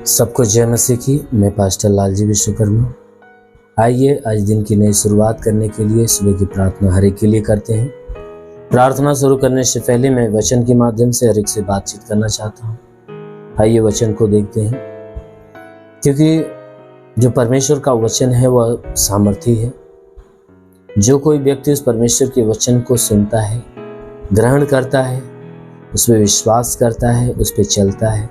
सबको जय मसीह की। मैं पास्टर लालजी विश्वकर्मा। आइए आज दिन की नई शुरुआत करने के लिए सुबह की प्रार्थना हर एक के लिए करते हैं। प्रार्थना शुरू करने से पहले मैं वचन के माध्यम से हर एक से बातचीत करना चाहता हूँ। आइए वचन को देखते हैं, क्योंकि जो परमेश्वर का वचन है वह सामर्थी है। जो कोई व्यक्ति उस परमेश्वर के वचन को सुनता है, ग्रहण करता है, उस पर विश्वास करता है, उस पर चलता है,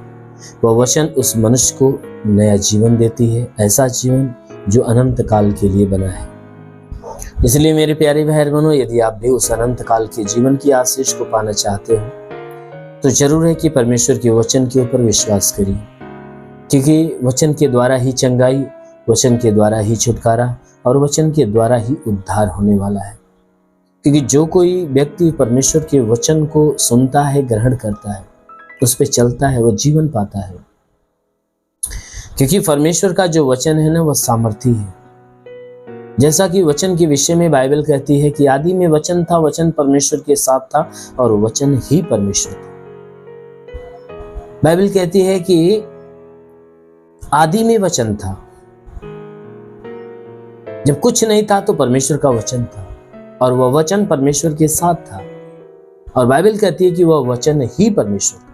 वह वचन उस मनुष्य को नया जीवन देती है, ऐसा जीवन जो अनंत काल के लिए बना है। इसलिए मेरे प्यारे भाई बहनों, यदि आप भी उस अनंत काल के जीवन की आशीष को पाना चाहते हो तो जरूर है कि परमेश्वर के वचन के ऊपर विश्वास करिए, क्योंकि वचन के द्वारा ही चंगाई, वचन के द्वारा ही छुटकारा और वचन के द्वारा ही उद्धार होने वाला है। क्योंकि जो कोई व्यक्ति परमेश्वर के वचन को सुनता है, ग्रहण करता है, उस पे चलता है, वह जीवन पाता है। क्योंकि परमेश्वर का जो वचन है ना, वह सामर्थी है। जैसा कि वचन के विषय में बाइबल कहती है कि आदि में वचन था, वचन परमेश्वर के साथ था और वचन ही परमेश्वर था। बाइबल कहती है कि आदि में वचन था, जब कुछ नहीं था तो परमेश्वर का वचन था और वह वचन परमेश्वर के साथ था। और बाइबल कहती है कि वह वचन ही परमेश्वर था।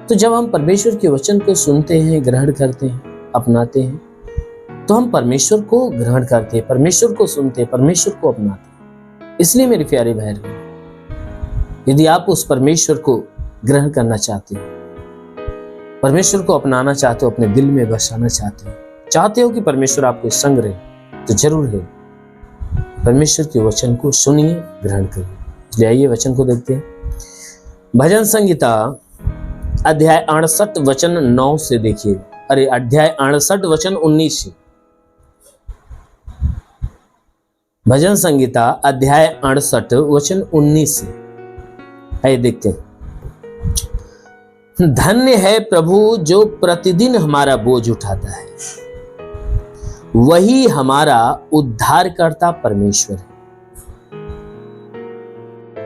तो जब हम परमेश्वर के वचन को सुनते हैं, ग्रहण करते हैं, अपनाते हैं, तो हम परमेश्वर को ग्रहण करते हैं, परमेश्वर को सुनते हैं, परमेश्वर को अपनाते हैं। इसलिए मेरे प्यारे भाई, यदि आप उस परमेश्वर को ग्रहण करना चाहते हो, परमेश्वर को अपनाना चाहते हो, अपने दिल में बसाना चाहते हो कि परमेश्वर आपके संग रहे, तो जरूर है परमेश्वर के वचन को सुनिए, ग्रहण करिए। इसलिए आइए वचन को देखते हैं। भजन संहिता अध्याय 68 वचन 9 से देखिए। अरे अध्याय 68 वचन 19 से। भजन संहिता अध्याय 68 वचन 19 से आइए देखते हैं। धन्य है प्रभु जो प्रतिदिन हमारा बोझ उठाता है, वही हमारा उद्धारकर्ता परमेश्वर है।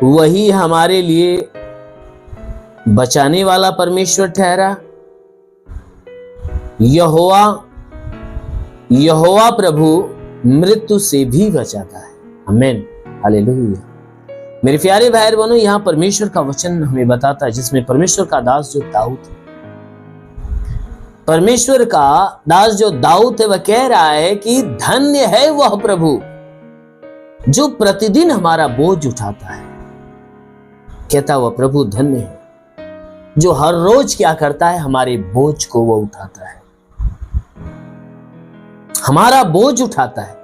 वही हमारे लिए बचाने वाला परमेश्वर ठहरा। यहोवा प्रभु मृत्यु से भी बचाता है। आमीन, हालेलुया। मेरे प्यारे भाई बहनों, यहां परमेश्वर का वचन हमें बताता है, जिसमें परमेश्वर का दास जो दाऊद है, परमेश्वर का दास जो दाऊद है, वह कह रहा है कि धन्य है वह प्रभु जो प्रतिदिन हमारा बोझ उठाता है। कहता वह प्रभु धन्य है जो हर रोज क्या करता है, हमारे बोझ को वो उठाता है, हमारा बोझ उठाता है।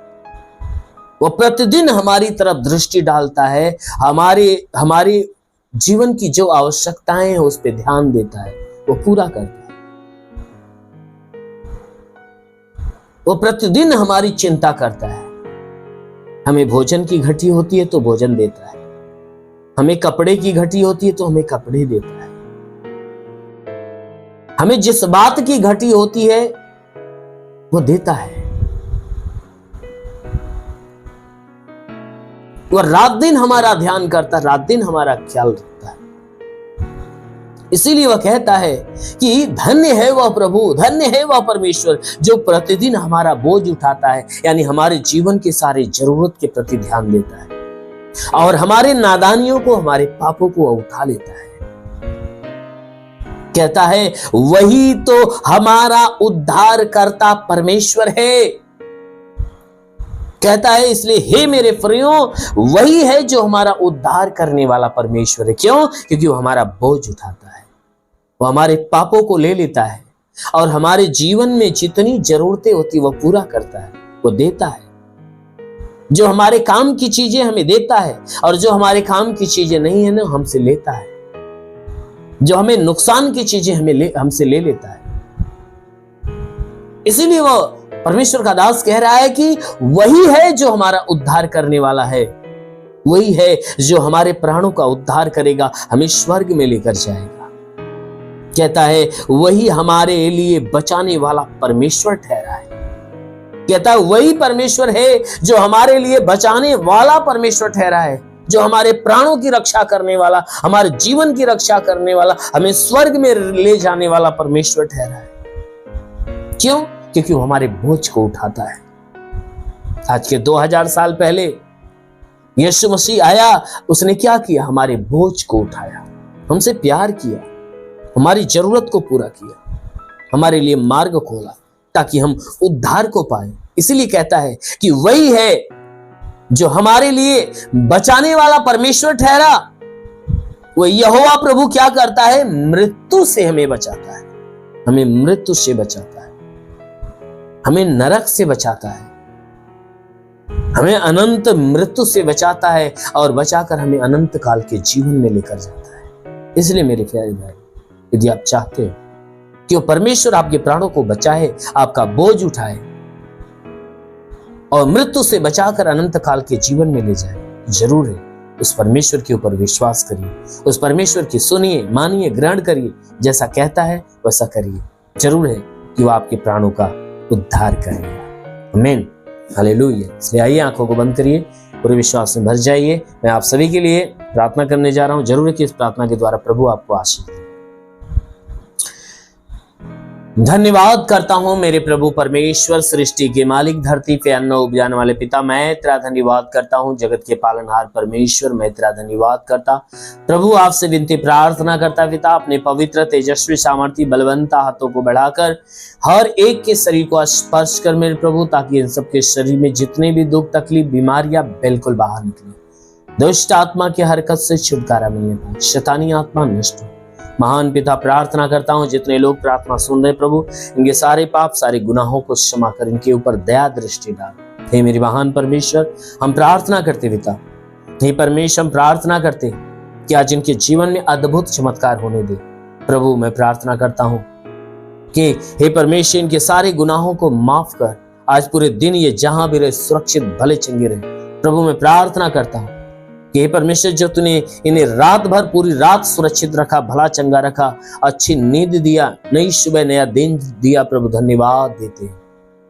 वो प्रतिदिन हमारी तरफ दृष्टि डालता है, हमारे जीवन की जो आवश्यकताएं हैं उस पर ध्यान देता है, वो पूरा करता है। वो प्रतिदिन हमारी चिंता करता है। हमें भोजन की घटी होती है तो भोजन देता है, हमें कपड़े की घटी होती है तो हमें कपड़े देता है, हमें जिस बात की घटी होती है वो देता है। वह रात दिन हमारा ध्यान करता है, रात दिन हमारा ख्याल रखता है। इसीलिए वह कहता है कि धन्य है वह प्रभु, धन्य है वह परमेश्वर जो प्रतिदिन हमारा बोझ उठाता है, यानी हमारे जीवन के सारे जरूरत के प्रति ध्यान देता है और हमारे नादानियों को, हमारे पापों को उठा लेता है। कहता है वही तो हमारा उद्धार करता परमेश्वर है। कहता है इसलिए हे मेरे प्रियो, वही है जो हमारा उद्धार करने वाला परमेश्वर है। क्यों? क्योंकि वो हमारा बोझ उठाता है, वो हमारे पापों को ले लेता है और हमारे जीवन में जितनी जरूरतें होती वह पूरा करता है, वो देता है। जो हमारे काम की चीजें हमें देता है और जो हमारे काम की चीजें नहीं है ना, हमसे लेता है। जो हमें नुकसान की चीजें हमसे ले लेता है। इसीलिए वो परमेश्वर का दास कह रहा है कि वही है जो हमारा उद्धार करने वाला है, वही है जो हमारे प्राणों का उद्धार करेगा, हमें स्वर्ग में लेकर जाएगा। कहता है वही हमारे लिए बचाने वाला परमेश्वर ठहरा है। कहता है वही परमेश्वर है जो हमारे लिए बचाने वाला परमेश्वर ठहरा है, जो हमारे प्राणों की रक्षा करने वाला, हमारे जीवन की रक्षा करने वाला, हमें स्वर्ग में ले जाने वाला परमेश्वर ठहरा है। क्यों? क्योंकि वो हमारे बोझ को उठाता है। आज के 2000 साल पहले यीशु मसीह आया, उसने क्या किया? हमारे बोझ को उठाया, हमसे प्यार किया, हमारी जरूरत को पूरा किया, हमारे लिए मार्ग खोला ताकि हम उद्धार को पाए। इसीलिए कहता है कि वही है जो हमारे लिए बचाने वाला परमेश्वर ठहरा। वो यहोवा प्रभु क्या करता है? मृत्यु से हमें बचाता है, हमें मृत्यु से बचाता है, हमें नरक से बचाता है, हमें अनंत मृत्यु से बचाता है और बचाकर हमें अनंत काल के जीवन में लेकर जाता है। इसलिए मेरे प्यारे भाई, यदि आप चाहते हो कि वो परमेश्वर आपके प्राणों को बचाए, आपका बोझ उठाए और मृत्यु से बचाकर अनंत काल के जीवन में ले जाए, जरूर है उस परमेश्वर के ऊपर विश्वास करिए, उस परमेश्वर की सुनिए, मानिए, ग्रहण करिए, जैसा कहता है वैसा करिए। जरूर है कि वो आपके प्राणों का उद्धार करेगा। आमीन, हालेलुया। इसलिए आइए, आंखों को बंद करिए, पूरे विश्वास में भर जाइए। मैं आप सभी के लिए प्रार्थना करने जा रहा हूं। जरूर है कि इस प्रार्थना के द्वारा प्रभु आपको आशीष दे। धन्यवाद करता हूं मेरे प्रभु परमेश्वर, सृष्टि के मालिक, धरती पे अन्न उपजाने वाले पिता, मैं तेरा धन्यवाद करता हूं। जगत के पालनहार परमेश्वर, मैं तेरा धन्यवाद करता प्रभु। आपसे विनती प्रार्थना करता पिता, अपने पवित्र तेजस्वी सामर्थ्य बलवंत हाथों को बढ़ाकर हर एक के शरीर को स्पर्श कर मेरे प्रभु, ताकि इन सबके शरीर में जितने भी दुख, तकलीफ, बीमारियां बिल्कुल बाहर निकले। दुष्ट आत्मा की हरकत से छुटकारा मिलने पाए, शैतानी आत्मा नष्ट हो। महान पिता, प्रार्थना करता हूं जितने लोग प्रार्थना सुन रहे प्रभु, इनके सारे पाप, सारे गुनाहों को क्षमा कर इनके ऊपर दया दृष्टि डाल। हे मेरे महान परमेश्वर, हम प्रार्थना करते पिता, हे परमेश्वर, हम प्रार्थना करते कि आज इनके जीवन में अद्भुत चमत्कार होने दे प्रभु। मैं प्रार्थना करता हूं कि हे परमेश्वर, इनके सारे गुनाहों को माफ कर, आज पूरे दिन ये जहां भी रहे सुरक्षित भले चंगे रहे प्रभु। मैं प्रार्थना करता हूं कि हे परमेश्वर, जो तूने इन्हें रात भर, पूरी रात सुरक्षित रखा, भला चंगा रखा, अच्छी नींद दिया, नई सुबह नया दिन दिया प्रभु, धन्यवाद देते हैं।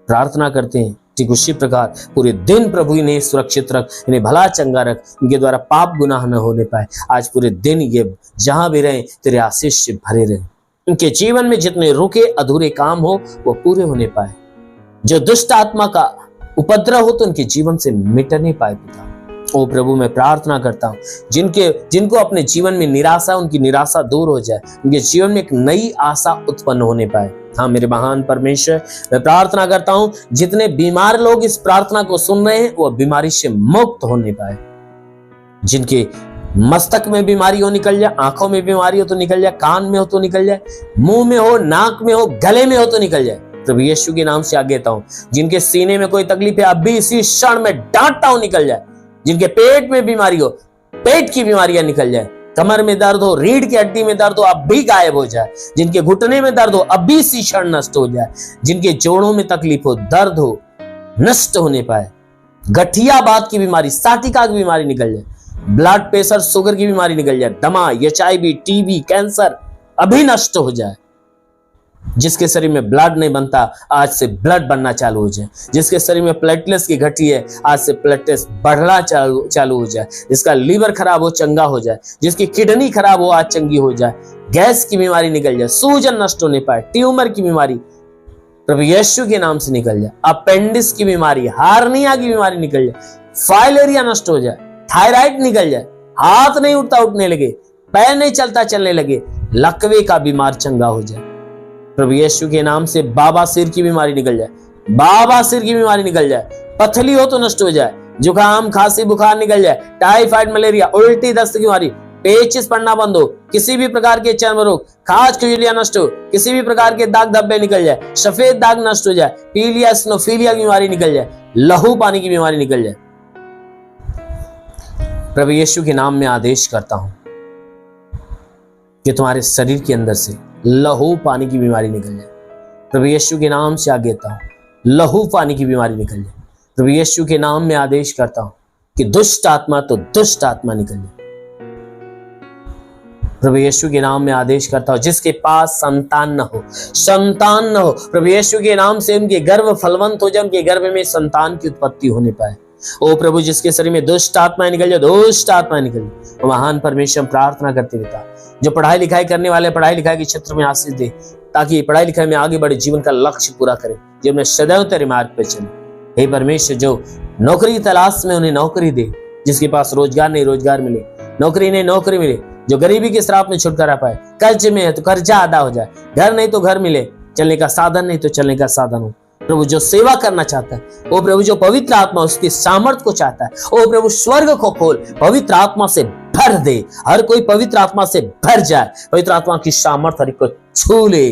प्रार्थना करते हैं ठीक उसी प्रकार पूरे दिन प्रभु इन्हें सुरक्षित रख, इन्हें भला चंगा रख, इनके द्वारा पाप गुनाह न होने पाए। आज पूरे दिन ये जहां भी रहे तेरे आशीष से भरे रहे, इनके जीवन में जितने रुके अधूरे काम हो वो पूरे होने पाए, जो दुष्ट आत्मा का उपद्रव हो तो उनके जीवन से मिटने पाए पिता। ओ प्रभु, मैं प्रार्थना करता हूँ जिनको अपने जीवन में निराशा, उनकी निराशा दूर हो जाए, उनके जीवन में एक नई आशा उत्पन्न होने पाए। हाँ मेरे महान परमेश्वर, मैं प्रार्थना करता हूँ जितने बीमार लोग इस प्रार्थना को सुन रहे हैं वो बीमारी से मुक्त होने पाए। जिनके मस्तक में बीमारी हो निकल जाए, आंखों में बीमारी हो तो निकल जाए, कान में हो तो निकल जाए, मुंह में हो, नाक में हो, गले में हो तो निकल जाए प्रभु यीशु के नाम से आगे देता हूँ। जिनके सीने में कोई तकलीफ है अभी इसी क्षण में डांटता हूं निकल जाए। जिनके पेट में बीमारी हो, पेट की बीमारियां निकल जाए। कमर में दर्द हो, रीढ़ की हड्डी में दर्द हो, अब भी गायब हो जाए। जिनके घुटने में दर्द हो, अब भी इसी क्षण नष्ट हो जाए। जिनके जोड़ों में तकलीफ हो, दर्द हो, नष्ट होने पाए। गठियाबाद की बीमारी, साटिका की बीमारी निकल जाए। ब्लड प्रेशर, शुगर की बीमारी निकल जाए। दमा, HIV, टीबी, कैंसर अभी नष्ट हो जाए। जिसके शरीर में ब्लड नहीं बनता आज से ब्लड बनना चालू हो जाए। जिसके शरीर में प्लेटलेट्स की घटी है आज से प्लेटलेट्स बढ़ना चालू हो जाए। जिसका लीवर खराब हो चंगा हो जाए। जिसकी किडनी खराब हो आज चंगी हो जाए। गैस की बीमारी निकल जाए। सूजन नष्ट होने पाए। ट्यूमर की बीमारी प्रभु यीशु के नाम से निकल जाए। अपेंडिक्स की बीमारी, हार्निया की बीमारी निकल जाए। फाइलेरिया नष्ट हो जाए। थायराइड निकल जाए। हाथ नहीं उठता उठने लगे, पैर नहीं चलता चलने लगे। लकवे का बीमार चंगा हो जाए प्रभु यीशु के नाम से। बाबा सिर की बीमारी निकल जाए। बाबा सिर की बीमारी निकल जाए। पथली हो तो नष्ट हो जाए। जुकाम, खांसी, बुखार निकल जाए। टाइफाइड, मलेरिया, उल्टी, दस्त की बीमारी, पेचिस पड़ना बंद हो। किसी भी प्रकार के चर्म रोग, खाज, खुजलियां नष्ट हो। किसी भी प्रकार के दाग धब्बे निकल जाए। सफेद दाग नष्ट हो जाए। पीलिया, स्नोफीलिया की बीमारी निकल जाए। लहू पानी की बीमारी निकल जाए। प्रभु यीशु के नाम में आदेश करता हूं कि तुम्हारे शरीर के अंदर से लहू पानी की बीमारी निकल जाए। प्रभु यीशु के नाम से आगे देता हूं, लहू पानी की बीमारी निकल जाए। प्रभु यीशु के नाम में आदेश करता हूं कि दुष्ट आत्मा तो दुष्ट आत्मा निकल जाए। प्रभु यीशु के नाम में आदेश करता हूं जिसके पास संतान न हो, संतान न हो, प्रभु यीशु के नाम से उनके गर्भ फलवंत हो जाए। उनके गर्भ में संतान की उत्पत्ति होने पाए। ओ प्रभु, जिसके शरीर में दुष्ट आत्माएं निकल जाए, दुष्ट आत्माएं निकल जाए। महान परमेश्वर, प्रार्थना करते पिता, जो पढ़ाई लिखाई करने वाले पढ़ाई लिखाई के क्षेत्र में आशीष दे। ताकि ये पढ़ाई लिखाई में आगे बढ़े, जीवन का लक्ष्य पूरा करे, जीवन में सदैव तेरे मार्ग पे चले। हे परमेश्वर, जो नौकरी की तलाश में उन्हें नौकरी दे, जिसके पास रोजगार नहीं रोजगार मिले, नौकरी नहीं नौकरी मिले, जो गरीबी के श्राप में छुटकारा पाए, कर्ज में है तो कर्जा अदा हो जाए, घर नहीं तो घर मिले, चलने का साधन नहीं तो चलने का साधन हो। प्रभु जो सेवा करना चाहता है, ओ प्रभु जो पवित्र आत्मा उसकी सामर्थ को चाहता है, ओ प्रभु स्वर्ग को खोल, पवित्र आत्मा से भर दे, हर कोई पवित्र आत्मा से भर जाए, पवित्र आत्मा की सामर्थ हर एक को छू ले।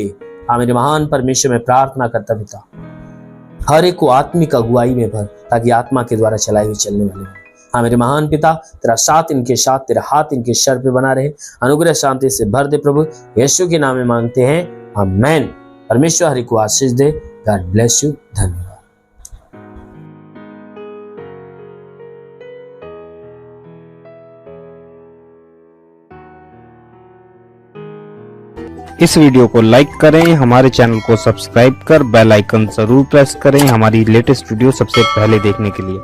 हाँ मेरे महान परमेश्वर में प्रार्थना करता पिता, हर एक को आत्मिक अगुवाई में भर, ताकि आत्मा के द्वारा चलाई हुई चलने वाले। हाँ मेरे महान पिता, तेरा साथ इनके साथ, तेरा हाथ इनके सर पे बना रहे, अनुग्रह शांति से भर दे प्रभु, यीशु के नाम में मांगते हैं, आमीन। परमेश्वर हरि को आशीष दे। God bless you. धन्यवाद। इस वीडियो को लाइक करें, हमारे चैनल को सब्सक्राइब कर बेल आइकन जरूर प्रेस करें हमारी लेटेस्ट वीडियो सबसे पहले देखने के लिए।